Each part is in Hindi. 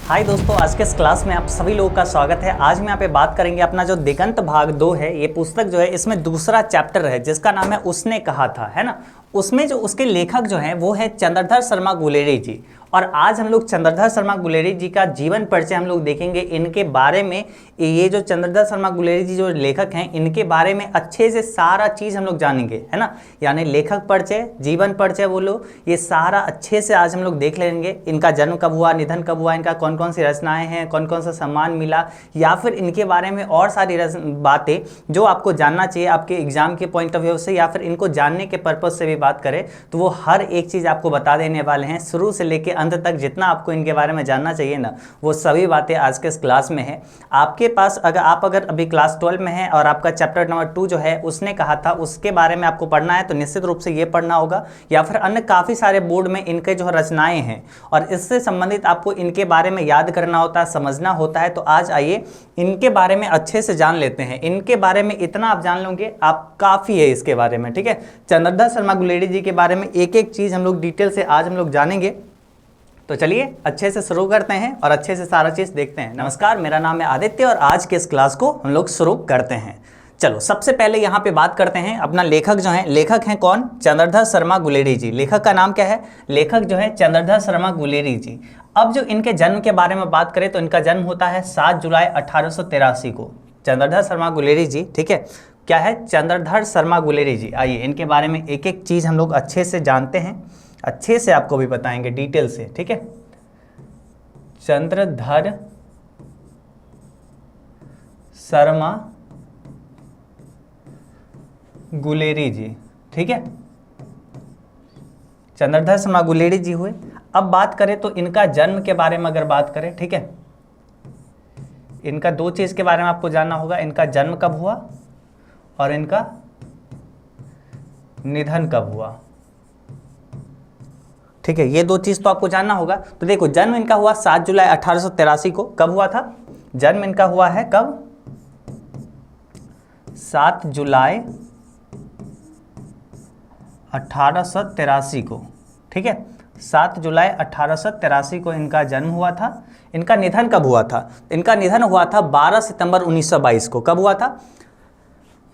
हाय दोस्तों, आज के इस क्लास में आप सभी लोगों का स्वागत है। आज हम यहाँ पे बात करेंगे अपना जो दिगंत भाग 2 है। ये पुस्तक जो है इसमें दूसरा चैप्टर है जिसका नाम है उसने कहा था, है ना। उसमें जो उसके लेखक जो हैं वो है चंद्रधर शर्मा गुलेरी जी। और आज हम लोग चंद्रधर शर्मा गुलेरी जी का जीवन परिचय हम लोग देखेंगे। इनके बारे में, ये जो चंद्रधर शर्मा गुलेरी जी जो लेखक हैं, इनके बारे में अच्छे से सारा चीज़ हम लोग जानेंगे, है ना। यानी लेखक परिचय, जीवन परिचय बोलो, ये सारा अच्छे से आज हम लोग देख लेंगे। इनका जन्म कब हुआ, निधन कब हुआ, इनका कौन कौन सी रचनाएं हैं, कौन कौन सा सम्मान मिला, या फिर इनके बारे में और सारी बातें जो आपको जानना चाहिए आपके एग्जाम के पॉइंट ऑफ व्यू से, या फिर इनको जानने के पर्पज से भी बात करें तो वो हर एक चीज़ आपको बता देने वाले हैं। शुरू से लेकर अंत तक जितना आपको इनके बारे में जानना चाहिए ना, वो सभी बातें आज के इस क्लास में है आपके पास। अगर अभी क्लास 12 में है और आपका चैप्टर नंबर 2 जो है उसने कहा था, उसके बारे में आपको पढ़ना है तो निश्चित रूप से ये पढ़ना होगा, या फिर अन्य काफ़ी सारे बोर्ड में इनके जो रचनाएं हैं और इससे संबंधित आपको इनके बारे में याद करना होता है, समझना होता है। तो आज आइए इनके बारे में अच्छे से जान लेते हैं। इनके बारे में इतना आप जान लोगे आप काफ़ी है इसके बारे में, ठीक है। चंद्रधर शर्मा गुलेरी जी के बारे में एक एक चीज़ हम लोग डिटेल से आज हम लोग जानेंगे। तो चलिए अच्छे से शुरू करते हैं और अच्छे से सारा चीज़ देखते हैं। नमस्कार, मेरा नाम है आदित्य और आज के इस क्लास को हम लोग शुरू करते हैं। चलो सबसे पहले यहाँ पे बात करते हैं अपना लेखक जो है। लेखक हैं कौन? चंद्रधर शर्मा गुलेरी जी। लेखक का नाम क्या है? लेखक जो है चंद्रधर शर्मा गुलेरी जी। अब जो इनके जन्म के बारे में बात करें तो इनका जन्म होता है 7 जुलाई 1883 को। चंद्रधर शर्मा गुलेरी जी, ठीक है। क्या है? चंद्रधर शर्मा गुलेरी जी। आइए इनके बारे में एक एक चीज़ हम लोग अच्छे से जानते हैं, अच्छे से आपको भी बताएंगे डिटेल से, ठीक है। चंद्रधर शर्मा गुलेरी जी, ठीक है। चंद्रधर शर्मा गुलेरी जी हुए। अब बात करें तो इनका जन्म के बारे में अगर बात करें, ठीक है, इनका दो चीज़ के बारे में आपको जानना होगा। इनका जन्म कब हुआ और इनका निधन कब हुआ, ठीक है। ये दो चीज़ तो आपको जानना होगा। तो देखो, जन्म इनका हुआ 7 जुलाई 1883 को। कब हुआ था जन्म इनका? हुआ है कब? 7 जुलाई 1883 को, ठीक है। 7 जुलाई 1883 को इनका जन्म हुआ था। इनका निधन कब हुआ था? इनका निधन हुआ था 12 सितंबर 1922 को। कब हुआ था?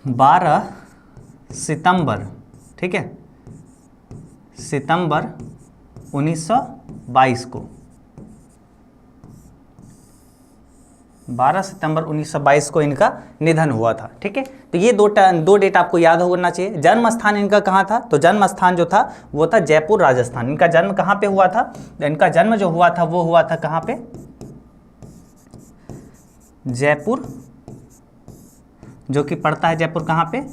12 सितंबर, ठीक है, सितंबर 1922 को। 12 सितंबर 1922 को इनका निधन हुआ था, ठीक है। तो ये दो डेट आपको याद होना चाहिए। जन्म स्थान इनका कहाँ था? तो जन्म स्थान जो था वो था जयपुर, राजस्थान। इनका जन्म कहाँ पे हुआ था? इनका जन्म जो हुआ था वो हुआ था कहाँ पे? जयपुर, जो कि पड़ता है जयपुर कहाँ पे?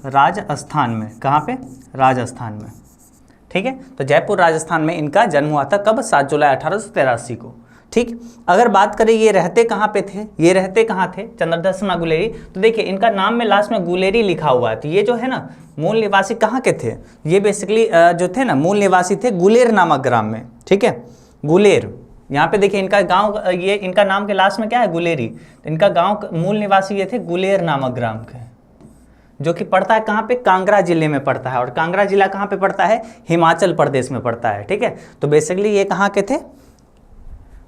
राजस्थान में। कहाँ पे? राजस्थान में, ठीक है। तो जयपुर राजस्थान में इनका जन्म हुआ था। कब? 7 जुलाई 1883 को, ठीक। अगर बात करें ये रहते कहाँ पे थे, ये रहते कहाँ थे चंद्रधर शर्मा गुलेरी? तो देखिए इनका नाम में लास्ट में गुलेरी लिखा हुआ है। तो ये जो है ना, मूल निवासी कहाँ के थे? ये बेसिकली जो थे ना, मूल निवासी थे गुलेर नामक ग्राम में, ठीक है। गुलेर, यहाँ पे देखिए इनका गाँव, ये इनका नाम के लास्ट में क्या है? गुलेरी। तो इनका गाँव, मूल निवासी ये थे गुलेर नामक ग्राम के, जो कि पड़ता है कहाँ पे? कांगड़ा जिले में पड़ता है। और कांगड़ा जिला कहाँ पे पड़ता है? हिमाचल प्रदेश में पड़ता है, ठीक है। तो बेसिकली ये कहाँ के थे,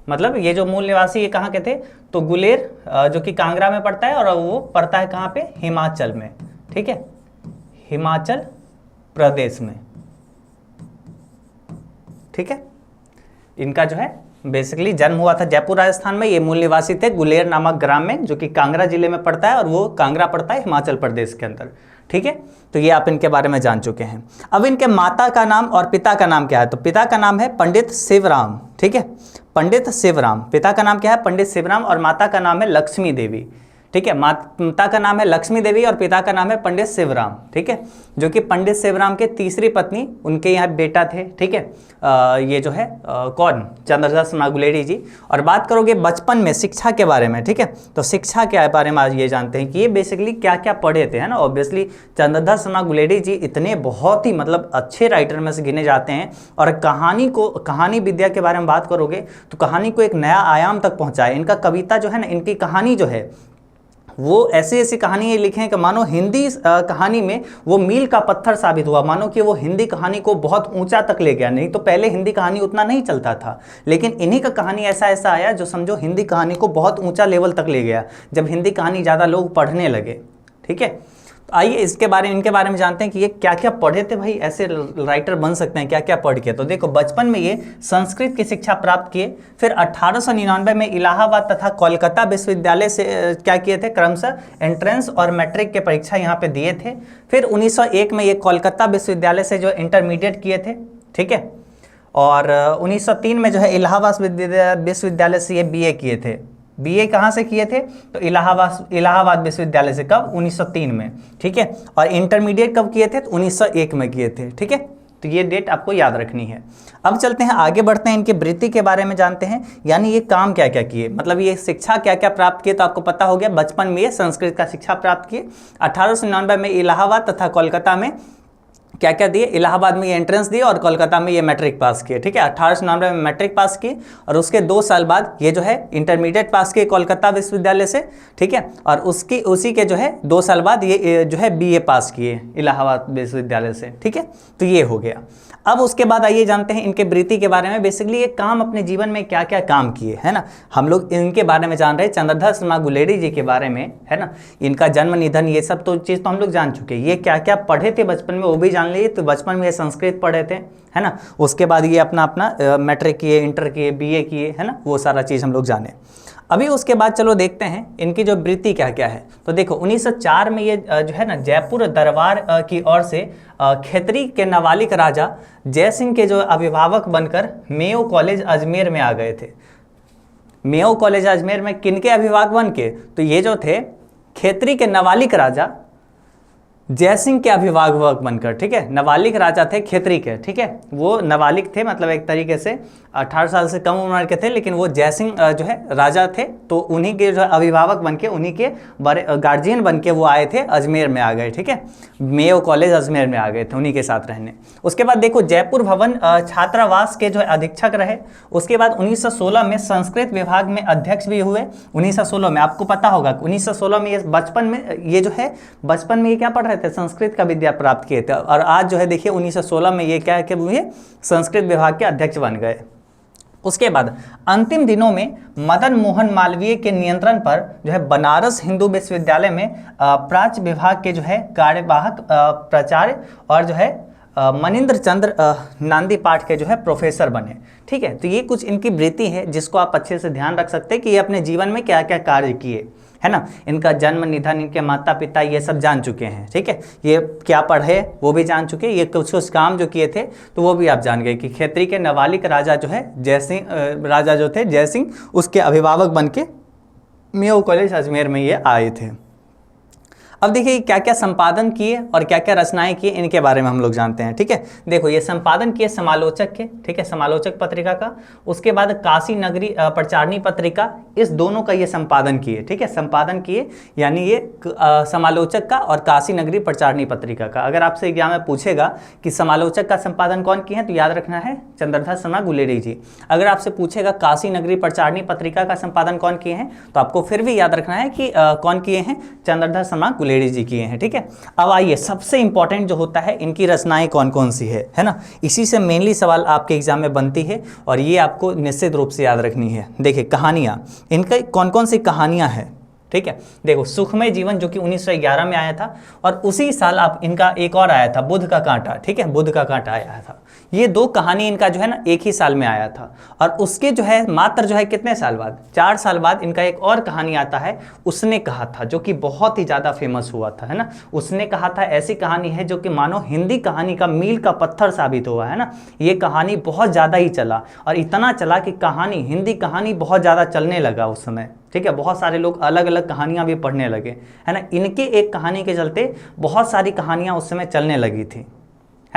मतलब ये जो मूल निवासी ये कहाँ के थे? तो गुलेर, जो कि कांगड़ा में पड़ता है और वो पड़ता है कहाँ पे? हिमाचल में, ठीक है, हिमाचल प्रदेश में, ठीक है। इनका जो है बेसिकली जन्म हुआ था जयपुर राजस्थान में। ये मूल निवासी थे गुलेर नामक ग्राम में, जो कि कांगड़ा जिले में पड़ता है और वो कांगड़ा पड़ता है हिमाचल प्रदेश के अंदर, ठीक है। तो ये आप इनके बारे में जान चुके हैं। अब इनके माता का नाम और पिता का नाम क्या है? तो पिता का नाम है पंडित शिवराम, ठीक है, पंडित शिवराम। पिता का नाम क्या है? पंडित शिवराम। और माता का नाम है लक्ष्मी देवी, ठीक है। माता का नाम है लक्ष्मी देवी और पिता का नाम है पंडित शिवराम, ठीक है, जो कि पंडित शिवराम के तीसरी पत्नी, उनके यहाँ बेटा थे, ठीक है। ये जो है कौन? चंद्रधर शर्मा गुलेरी जी। और बात करोगे बचपन में शिक्षा के बारे में, ठीक है, तो शिक्षा के बारे में आज ये जानते हैं कि ये बेसिकली क्या क्या पढ़े थे, है ना। ऑब्वियसली चंद्रधर शर्मा गुलेरी जी इतने बहुत ही मतलब अच्छे राइटर में से गिने जाते हैं। और कहानी विद्या के बारे में बात करोगे तो कहानी को एक नया आयाम तक पहुँचाए। इनका कविता जो है ना, इनकी कहानी जो है वो ऐसी ऐसी कहानी ये लिखे हैं कि मानो हिंदी कहानी में वो मील का पत्थर साबित हुआ, मानो कि वो हिंदी कहानी को बहुत ऊंचा तक ले गया। नहीं तो पहले हिंदी कहानी उतना नहीं चलता था, लेकिन इन्हीं का कहानी ऐसा ऐसा आया जो समझो हिंदी कहानी को बहुत ऊंचा लेवल तक ले गया, जब हिंदी कहानी ज़्यादा लोग पढ़ने लगे। ठीक है, तो आइए इनके बारे में जानते हैं कि ये क्या क्या पढ़े थे भाई, ऐसे राइटर बन सकते हैं क्या क्या पढ़ के। तो देखो, बचपन में ये संस्कृत की शिक्षा प्राप्त किए, फिर 1899 में इलाहाबाद तथा कोलकाता विश्वविद्यालय से क्या किए थे, क्रमशः एंट्रेंस और मैट्रिक के परीक्षा यहाँ पे दिए थे। फिर 1901 में ये कोलकाता विश्वविद्यालय से जो इंटरमीडिएट किए थे। ठीक है, और 1903 में जो है इलाहाबाद विश्वविद्यालय से ये बीए किए थे। बीए कहाँ से किए थे, तो इलाहाबाद विश्वविद्यालय से। कब, 1903 में। ठीक है, और इंटरमीडिएट कब किए थे, तो 1901 में किए थे। ठीक है, तो ये डेट आपको याद रखनी है। अब चलते हैं आगे बढ़ते हैं, इनके वृत्ति के बारे में जानते हैं, यानी ये काम क्या क्या किए, मतलब ये शिक्षा क्या क्या प्राप्त किए। तो आपको पता हो गया, बचपन में ये संस्कृत का शिक्षा प्राप्त किए, 1899 में इलाहाबाद तथा कोलकाता में क्या क्या दिए, इलाहाबाद में ये एंट्रेंस दिए और कोलकाता में ये मैट्रिक पास किए। ठीक है, 1899 में मैट्रिक पास किए और उसके 2 साल बाद ये जो है इंटरमीडिएट पास किए कोलकाता विश्वविद्यालय से। ठीक है, और उसी के जो है 2 साल बाद ये जो है बीए पास किए इलाहाबाद विश्वविद्यालय से। ठीक है, तो ये हो गया। अब उसके बाद आइए जानते हैं इनके वृत्ति के बारे में। बेसिकली ये काम अपने जीवन में क्या क्या काम किए, है ना, हम लोग इनके बारे में जान रहे हैं। चंद्रधर शर्मा गुलेरी जी के बारे में, है ना, इनका जन्म निधन ये सब तो चीज़ तो हम लोग जान चुके हैं। ये क्या क्या पढ़े थे बचपन में वो भी जान लिए। तो बचपन में ये संस्कृत पढ़े थे, है ना, उसके बाद ये अपना मैट्रिक किए, इंटर किए, बीए किए, है ना, वो सारा चीज़ हम लोग जाने। अभी उसके बाद चलो देखते हैं इनकी जो वृत्ति क्या क्या है। तो देखो, 1904 में ये जो है ना जयपुर दरबार की ओर से खेतरी के नाबालिग राजा जय सिंह के जो अभिभावक बनकर मेयो कॉलेज अजमेर में आ गए थे। मेयो कॉलेज अजमेर में किनके अभिभावक बन के, तो ये जो थे खेतरी के नाबालिग राजा जय सिंह के अभिभावक बनकर। ठीक है, नाबालिग राजा थे खेतरी के। ठीक है, वो नाबालिग थे, मतलब एक तरीके से 18 साल से कम उम्र के थे, लेकिन वो जय सिंह जो है राजा थे, तो उन्हीं के जो अभिभावक बनके, उन्हीं के बड़े गार्जियन बनके वो आए थे, अजमेर में आ गए। ठीक है, मेयो कॉलेज अजमेर में आ गए थे उन्हीं के साथ रहने। उसके बाद देखो, जयपुर भवन छात्रावास के जो है अधीक्षक रहे। उसके बाद 1916 में संस्कृत विभाग में अध्यक्ष भी हुए। 1916 में आपको पता होगा, 1916 में ये बचपन में ये जो है बचपन में ये क्या पढ़ रहे थे, संस्कृत का विद्या प्राप्त किए थे। और आज जो है देखिए 1916 में ये क्या हुए, संस्कृत विभाग के अध्यक्ष बन गए। उसके बाद अंतिम दिनों में मदन मोहन मालवीय के नियंत्रण पर जो है बनारस हिंदू विश्वविद्यालय में प्राच्य विभाग के जो है कार्यवाहक प्राचार्य और जो है मनिंद्र चंद्र नांदी पाठ के जो है प्रोफेसर बने। ठीक है, तो ये कुछ इनकी वृत्ति है जिसको आप अच्छे से ध्यान रख सकते हैं कि ये अपने जीवन में क्या क्या कार्य किए, है ना। इनका जन्म निधन, इनके माता पिता ये सब जान चुके हैं। ठीक है, ये क्या पढ़े वो भी जान चुके, ये कुछ काम जो किए थे तो वो भी आप जान गए कि खेतरी के नाबालिग राजा जो है जय सिंह उसके अभिभावक बन के मेयो कॉलेज अजमेर में ये आए थे। अब देखिए क्या क्या संपादन किए और क्या क्या रचनाएं किए, इनके बारे में हम लोग जानते हैं। ठीक है, देखो ये संपादन किए समालोचक के, ठीक है, समालोचक पत्रिका का। उसके बाद काशी नगरी प्रचारणी पत्रिका, इस दोनों का ये संपादन किए। ठीक है, संपादन किए यानी ये समालोचक का और काशी नगरी प्रचारणी पत्रिका का। अगर आपसे एग्जाम में पूछेगा कि समालोचक का संपादन कौन किए हैं, तो याद रखना है चंद्रधर शर्मा गुलेरी जी। अगर आपसे पूछेगा काशी नगरी प्रचारणी पत्रिका का संपादन कौन किए हैं, तो आपको फिर भी याद रखना है कि कौन किए हैं, चंद्रधर शर्मा गुलेरी जी किए हैं। ठीक है, अब आइए सबसे इंपॉर्टेंट जो होता है, इनकी रचनाएं कौन कौन सी है ना, इसी से मेनली सवाल आपके एग्जाम में बनती है और ये आपको निश्चित रूप से याद रखनी है। देखिए कहानियां, इनका कौन कौन सी कहानियां हैं। ठीक है, देखो सुखमय जीवन जो कि 1911 में आया था, और उसी साल आप इनका एक और आया था बुध का कांटा। ठीक है, बुध का कांटा आया था। ये दो कहानी इनका जो है ना एक ही साल में आया था, और उसके जो है मात्र जो है कितने साल बाद, 4 साल बाद इनका एक और कहानी आता है, उसने कहा था, जो कि बहुत ही ज़्यादा फेमस हुआ था, है ना। उसने कहा था ऐसी कहानी है जो कि मानो हिंदी कहानी का मील का पत्थर साबित हुआ, है ना। ये कहानी बहुत ज़्यादा ही चला, और इतना चला कि कहानी, हिंदी कहानी बहुत ज़्यादा चलने लगा उस समय। ठीक है, बहुत सारे लोग अलग अलग कहानियां भी पढ़ने लगे, है ना। इनके एक कहानी के चलते बहुत सारी कहानियां उस समय चलने लगी थी,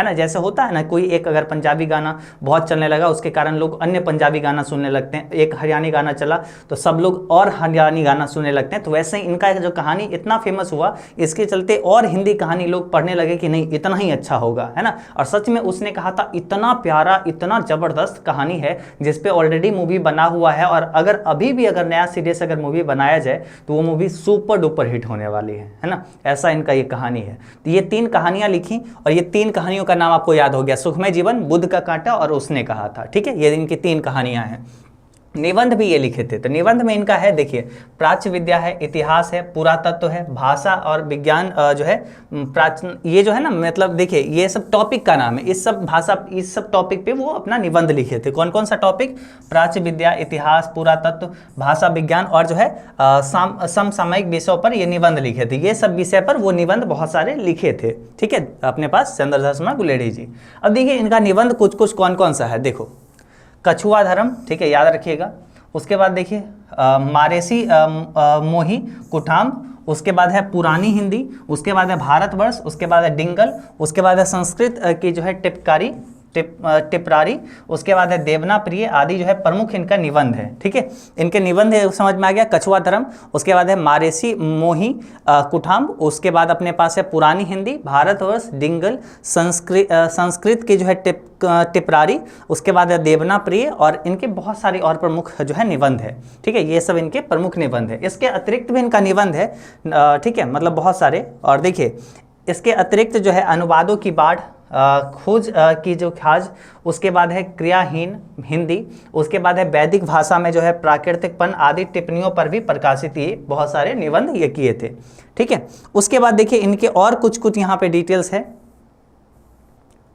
है ना। जैसे होता है ना, कोई एक अगर पंजाबी गाना बहुत चलने लगा उसके कारण लोग अन्य पंजाबी गाना सुनने लगते हैं, एक हरियाणी गाना चला तो सब लोग और हरियाणी गाना सुनने लगते हैं। तो वैसे ही इनका जो कहानी इतना फेमस हुआ, इसके चलते और हिंदी कहानी लोग पढ़ने लगे कि नहीं इतना ही अच्छा होगा, है ना। और सच में उसने कहा था इतना प्यारा, इतना ज़बरदस्त कहानी है जिसपे ऑलरेडी मूवी बना हुआ है, और अगर अभी भी अगर नया सीरीज अगर मूवी बनाया जाए तो वो मूवी सुपर डुपर हिट होने वाली है ना। ऐसा इनका ये कहानी है। तो ये 3 कहानियां लिखी और ये 3 कहानियों का नाम आपको याद हो गया, सुखमय जीवन, बुद्ध का कांटा और उसने कहा था। ठीक है, ये इनकी 3 कहानियां हैं। निबंध भी ये लिखे थे। तो निबंध में इनका है, देखिए, प्राच्य विद्या है, इतिहास है, पुरातत्व है, भाषा और विज्ञान जो है प्राचीन, ये जो है ना, मतलब देखिए ये सब टॉपिक का नाम है। इस सब भाषा, इस सब टॉपिक पे वो अपना निबंध लिखे थे। कौन कौन सा टॉपिक? प्राच्य विद्या, इतिहास, पुरातत्व, भाषा, विज्ञान और जो है समसामयिक विषयों पर ये निबंध लिखे थे। ये सब विषय पर वो निबंध बहुत सारे लिखे थे। ठीक है, अपने पास चंद्रधर शर्मा गुलेरी जी। अब देखिए इनका निबंध कुछ कुछ कौन कौन सा है, देखो, कछुआ धर्म, ठीक है, याद रखिएगा। उसके बाद देखिए मारेसी मोही कुठाम, उसके बाद है पुरानी हिंदी, उसके बाद है भारतवर्ष, उसके बाद है डिंगल, उसके बाद है संस्कृत की जो है टिपरारी, उसके बाद है देवना प्रिय आदि जो है प्रमुख इनका निबंध है। ठीक है, इनके निबंध है, समझ में आ गया। कछुआ धर्म, उसके बाद है मारेसी मोही कुठाम, उसके बाद अपने पास है पुरानी हिंदी, भारतवर्ष, डिंगल, संस्कृत की जो है टिपरारी, उसके बाद है देवना प्रिय, और इनके बहुत सारे और प्रमुख जो है निबंध है। ठीक है, ये सब इनके प्रमुख निबंध है। इसके अतिरिक्त भी इनका निबंध है, ठीक है, मतलब बहुत सारे। और देखिए इसके अतिरिक्त जो है अनुवादों की बाढ़, खोज की जो खाज, उसके बाद है क्रियाहीन हिंदी, उसके बाद है वैदिक भाषा में जो है प्राकृतिकपन आदि टिप्पणियों पर भी प्रकाशित ये बहुत सारे निबंध ये किए थे। ठीक है, उसके बाद देखिए इनके और कुछ कुछ यहाँ पे डिटेल्स है,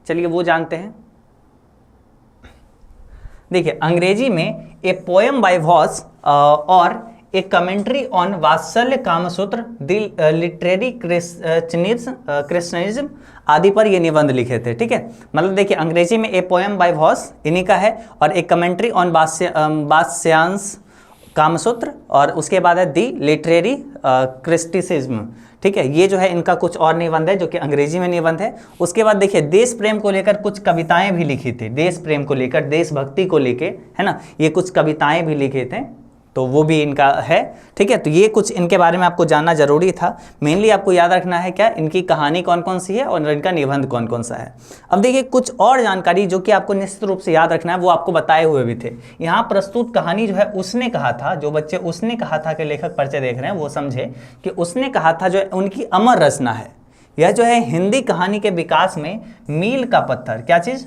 चलिए वो जानते हैं। देखिए अंग्रेजी में ए पोएम बाय वॉस और ए कमेंट्री ऑन वात्सल्य कामसूत्र द लिटरेरी क्रिश्चियनिज्म आदि पर ये निबंध लिखे थे। ठीक है, मतलब देखिए अंग्रेजी में ए पोएम बाय वॉस इन्हीं का है, और एक कमेंट्री ऑन वात्स्यांश कामसूत्र, और उसके बाद है दी लिटरेरी क्रिटिसिज्म। ठीक है, ये जो है इनका कुछ और निबंध है जो कि अंग्रेजी में निबंध है। उसके बाद देखिए देश प्रेम को लेकर कुछ कविताएं भी लिखी थी, देश प्रेम को लेकर, देशभक्ति को लेकर, है ना, ये कुछ कविताएं भी लिखे थे, तो वो भी इनका है। ठीक है, तो ये कुछ इनके बारे में आपको जानना जरूरी था। मेनली आपको याद रखना है क्या, इनकी कहानी कौन कौन सी है और इनका निबंध कौन कौन सा है। अब देखिए कुछ और जानकारी जो कि आपको निश्चित रूप से याद रखना है, वो आपको बताए हुए भी थे। यहाँ प्रस्तुत कहानी जो है उसने कहा था, जो बच्चे उसने कहा था कि लेखक परिचय देख रहे हैं वो समझे कि उसने कहा था जो उनकी अमर रचना है। यह जो है हिंदी कहानी के विकास में मील का पत्थर, क्या चीज़,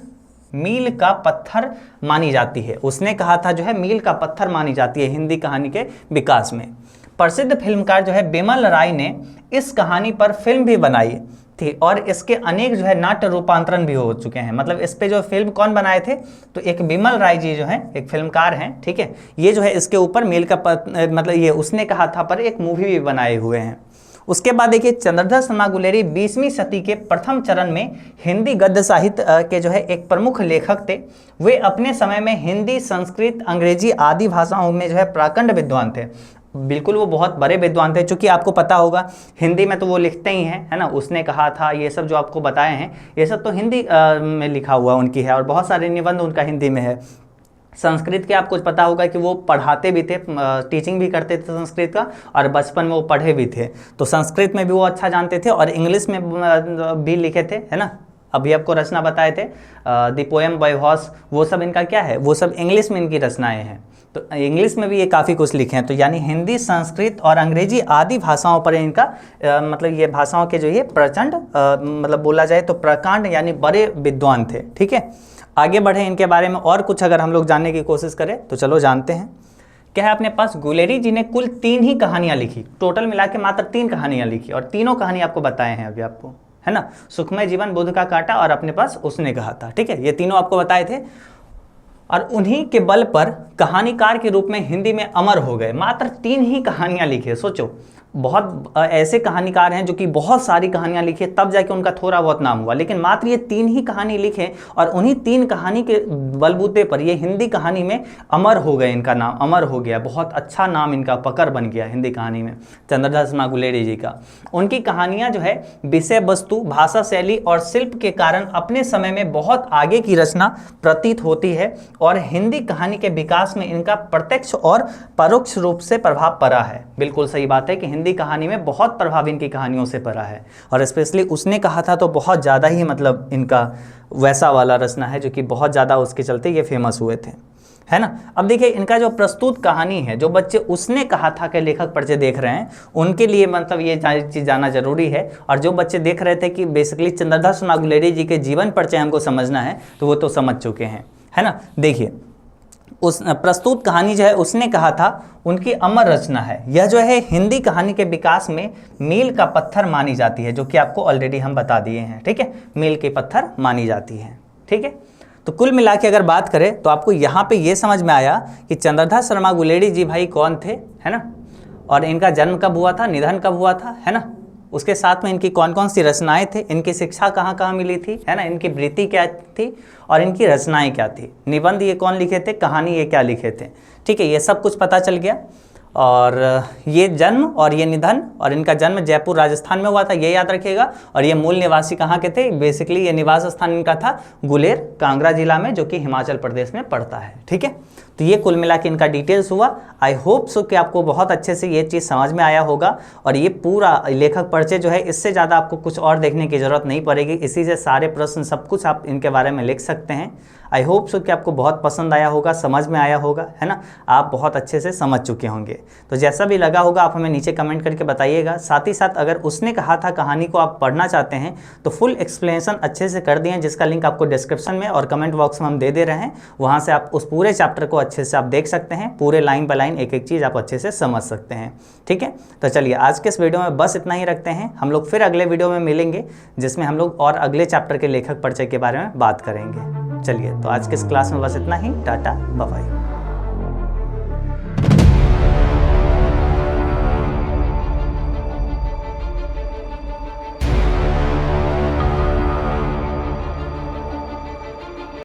मील का पत्थर मानी जाती है। उसने कहा था जो है मील का पत्थर मानी जाती है हिंदी कहानी के विकास में। प्रसिद्ध फिल्मकार जो है बिमल राय ने इस कहानी पर फिल्म भी बनाई थी, और इसके अनेक जो है नाट्य रूपांतरण भी हो चुके हैं। मतलब इस पे जो फिल्म कौन बनाए थे, तो एक बिमल राय जी जो है एक फिल्मकार हैं। ठीक है, ये जो है इसके ऊपर मील का मतलब ये उसने कहा था पर एक मूवी भी बनाए हुए हैं। उसके बाद देखिए चंद्रधर शर्मा गुलेरी 20वीं सदी के प्रथम चरण में हिंदी गद्य साहित्य के जो है एक प्रमुख लेखक थे। वे अपने समय में हिंदी, संस्कृत, अंग्रेजी आदि भाषाओं में जो है प्रकांड विद्वान थे। बिल्कुल वो बहुत बड़े विद्वान थे, चूंकि आपको पता होगा हिंदी में तो वो लिखते ही हैं, है ना। उसने कहा था, ये सब जो आपको बताए हैं ये सब तो हिंदी में लिखा हुआ उनकी है, और बहुत सारे निबंध उनका हिंदी में है। संस्कृत के आपको पता होगा कि वो पढ़ाते भी थे, टीचिंग भी करते थे संस्कृत का, और बचपन में वो पढ़े भी थे, तो संस्कृत में भी वो अच्छा जानते थे, और इंग्लिश में भी लिखे थे, है ना। अभी आपको रचना बताए थे द पोएम बाय वॉस, वो सब इनका क्या है, वो सब इंग्लिश में इनकी रचनाएं हैं। तो इंग्लिश में भी ये काफ़ी कुछ लिखे हैं। तो यानी हिंदी, संस्कृत और अंग्रेजी आदि भाषाओं पर इनका मतलब ये भाषाओं के जो ये प्रचंड मतलब बोला जाए तो प्रकांड यानी बड़े विद्वान थे। ठीक है, आगे बढ़े इनके बारे में और कुछ अगर हम लोग जानने की कोशिश करें तो चलो जानते हैं। क्या है अपने पास, गुलेरी जी ने कुल 3 ही कहानियाँ लिखी, टोटल मिला के मात्र 3 कहानियाँ लिखी, और तीनों कहानी आपको बताए हैं अभी आपको, है ना। सुखमय जीवन, बुद्ध का कांटा और अपने पास उसने कहा था। ठीक है, ये तीनों आपको बताए थे, और उन्हीं के बल पर कहानीकार के रूप में हिंदी में अमर हो गए। मात्र 3 ही कहानियाँ लिखी, सोचो, बहुत ऐसे कहानीकार हैं जो कि बहुत सारी कहानियां लिखी है, तब जाके उनका थोड़ा बहुत नाम हुआ, लेकिन मात्र ये 3 ही कहानी लिखे और उन्हीं 3 कहानी के बलबूते पर ये हिंदी कहानी में अमर हो गए, इनका नाम अमर हो गया, बहुत अच्छा नाम इनका पकड़ बन गया हिंदी कहानी में, चंद्रदास शर्मा गुलेरी जी का। उनकी कहानियाँ जो है विषय वस्तु, भाषा शैली और शिल्प के कारण अपने समय में बहुत आगे की रचना प्रतीत होती है और हिंदी कहानी के विकास में इनका प्रत्यक्ष और परोक्ष रूप से प्रभाव पड़ा है। बिल्कुल सही बात है कि हिंदी कहानी में बहुत प्रभाव इनकी कहानियों से पड़ा है और स्पेशली उसने कहा था तो बहुत ज़्यादा ही मतलब इनका वैसा वाला रचना है जो कि बहुत ज़्यादा उसके चलते ये फेमस हुए थे, है ना। अब देखिए इनका जो प्रस्तुत कहानी है, जो बच्चे उसने कहा था कि लेखक पर्चे देख रहे हैं उनके लिए मतलब ये चीज़ जाना जरूरी है, और जो बच्चे देख रहे थे कि बेसिकली चंद्रदास शर्मा गुलेरी जी के जीवन परिचय हमको समझना है तो वो तो समझ चुके हैं, है ना। देखिए उस प्रस्तुत कहानी जो है उसने कहा था उनकी अमर रचना है। यह जो है हिंदी कहानी के विकास में मील का पत्थर मानी जाती है, जो कि आपको ऑलरेडी हम बता दिए हैं, ठीक है, मील के पत्थर मानी जाती है, ठीक है। तो कुल मिला के अगर बात करें तो आपको यहाँ पे ये समझ में आया कि चंद्रदास शर्मा गुलेरी जी भाई कौन थे, है ना, और इनका जन्म कब हुआ था, निधन कब हुआ था, है ना, उसके साथ में इनकी कौन कौन सी रचनाएं थे, इनकी शिक्षा कहाँ कहाँ मिली थी, है ना, इनकी वृत्ति क्या थी और इनकी रचनाएं क्या थी, निबंध ये कौन लिखे थे, कहानी ये क्या लिखे थे, ठीक है, ये सब कुछ पता चल गया। और ये जन्म और ये निधन, और इनका जन्म जयपुर राजस्थान में हुआ था, ये याद रखिएगा, और ये मूल निवासी कहाँ के थे, बेसिकली ये निवास स्थान इनका था गुलेर, कांगड़ा जिला में, जो कि हिमाचल प्रदेश में पड़ता है, ठीक है। तो ये कुल मिला के इनका डिटेल्स हुआ। आई होप सो कि आपको बहुत अच्छे से ये चीज़ समझ में आया होगा, और ये पूरा लेखक परिचय जो है इससे ज़्यादा आपको कुछ और देखने की ज़रूरत नहीं पड़ेगी, इसी से सारे प्रश्न सब कुछ आप इनके बारे में लिख सकते हैं। आई होप सो कि आपको बहुत पसंद आया होगा, समझ में आया होगा, है ना, आप बहुत अच्छे से समझ चुके होंगे। तो जैसा भी लगा होगा आप हमें नीचे कमेंट करके बताइएगा। साथ ही साथ अगर उसने कहा था कहानी को आप पढ़ना चाहते हैं तो फुल एक्सप्लेनेशन अच्छे से कर दिए, जिसका लिंक आपको डिस्क्रिप्शन में और कमेंट बॉक्स में हम दे रहे हैं, वहाँ से आप उस पूरे चैप्टर को अच्छे से आप देख सकते हैं, पूरे लाइन बाय लाइन एक एक चीज़ आप अच्छे से समझ सकते हैं, ठीक है। तो चलिए आज के इस वीडियो में बस इतना ही रखते हैं, हम लोग फिर अगले वीडियो में मिलेंगे जिसमें हम लोग और अगले चैप्टर के लेखक परिचय के बारे में बात करेंगे। चलिए तो आज के इस क्लास में बस इतना ही, टाटा बाय बाय।